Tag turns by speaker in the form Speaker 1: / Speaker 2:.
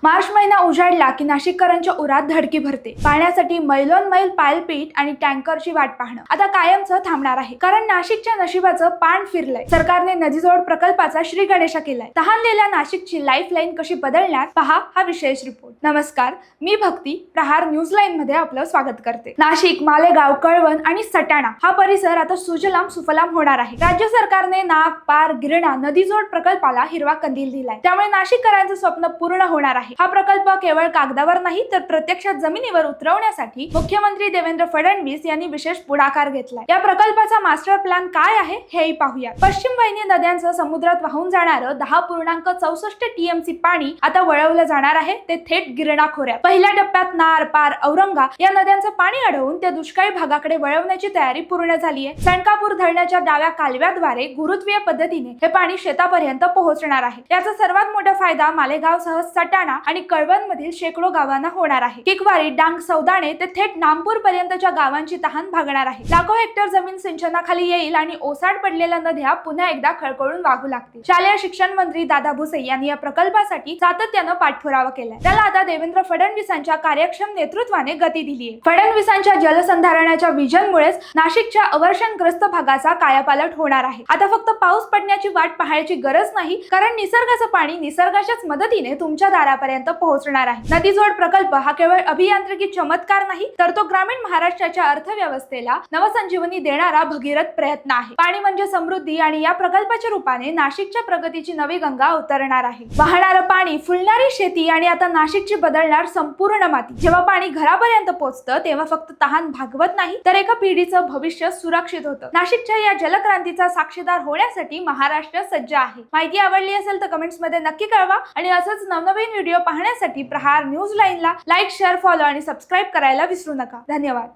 Speaker 1: मार्च महिना उजाडला की नाशिककरांच्या उरात धडकी भरते। पाण्यासाठी मैलोनमैल पायलपीट आणि टँकरची वाट पाहणं आता कायमचं थांबणार आहे, कारण नाशिकच्या नशिबाचं पान फिरलंय। सरकारने नदीजोड प्रकल्पाचा श्री गणेशा केलाय। तहानलेल्या नाशिकची लाईफलाईन कशी बदलणार, पहा हा विशेष रिपोर्ट। नमस्कार, मी भक्ती, प्रहार न्यूज लाईन मध्ये आपलं स्वागत करते। नाशिक, मालेगाव, कळवण आणि सटाणा हा परिसर आता सुजलाम सुफलाम होणार आहे। राज्य सरकारने नाग, पार, गिरणा नदीजोड प्रकल्पाला हिरवा कंदील दिलाय, त्यामुळे नाशिककरांचं स्वप्न पूर्ण होणार आहे। हा प्रकल्प केवळ कागदावर नाही तर प्रत्यक्षात जमिनीवर उतरवण्यासाठी मुख्यमंत्री देवेंद्र फडणवीस यांनी विशेष पुढाकार घेतलाय। या प्रकल्पाचा मास्टर प्लॅन काय आहे हेही पाहूया। पश्चिम वाहिनी नद्यांचं समुद्रात वाहून जाणारं 10.64 टीएमसी पाणी आता वळवलं जाणार आहे, ते थेट गिरणा खोऱ्यात। पहिल्या टप्प्यात नार, पार, औरंगा या नद्यांचं पाणी अडवून ते दुष्काळी भागाकडे वळवण्याची तयारी पूर्ण झाली आहे। सणकापूर धरणाच्या डाव्या कालव्याद्वारे गुरुत्वीय पद्धतीने हे पाणी शेतापर्यंत पोहोचणार आहे। याचा सर्वात मोठा फायदा मालेगावसह सटाणा आणि कळवण मधील शेकडो गावांना होणार आहे। किकवारी, डांग, सौदाणे ते थेट नामपूर पर्यंतच्या गावांची तहान भागणार आहे। लाखो हेक्टर जमीन सिंचनाखाली येईल आणि ओसाड पडलेल्या नद्या पुन्हा एकदा खळखळून वाहू लागतील। शालेय शिक्षण मंत्री दादा भुसे यांनी या प्रकल्पासाठी सातत्यानं पाठपुरावा केलाय। त्याला आता देवेंद्र फडणवीसांच्या कार्यक्षम नेतृत्वाने गती दिली आहे। फडणवीसांच्या जलसंधारणाच्या विजनमुळेच नाशिकच्या अवर्षणग्रस्त भागाचा कायापालट होणार आहे। आता फक्त पाऊस पडण्याची वाट पाहायची गरज नाही, कारण निसर्गाचं पाणी निसर्गाच्याच मदतीने तुमच्या दारापर्यंत पोहोचणार आहे। नदीजोड प्रकल्प हा केवळ अभियांत्रिकी चमत्कार नाही, तर तो ग्रामीण महाराष्ट्राच्या अर्थव्यवस्थेला नवसंजीवनी देणारा भगीरथ प्रयत्न आहे। पाणी म्हणजे समृद्धी आणि या प्रकल्पाच्या रूपाने नाशिकच्या प्रगतीची नवी गंगा उतरणार आहे। वाहणारं पाणी, फुलणारी शेती आणि आता नाशिकची बदलणार संपूर्ण माती। जेव्हा पाणी घरापर्यंत पोहोचतं तेव्हा फक्त तहान भागवत नाही, तर एका पिढीचं भविष्य सुरक्षित होतं। नाशिकच्या या जलक्रांतीचा साक्षीदार होण्यासाठी महाराष्ट्र सज्ज आहे। माहिती आवडली असेल तर कमेंट्स मध्ये नक्की कळवा आणि असंच नवनवीन व्हिडिओ पाहण्यासाठी प्रहार न्यूज लाईनला लाईक, शेअर, फॉलो आणि सबस्क्राईब करायला विसरू नका। धन्यवाद।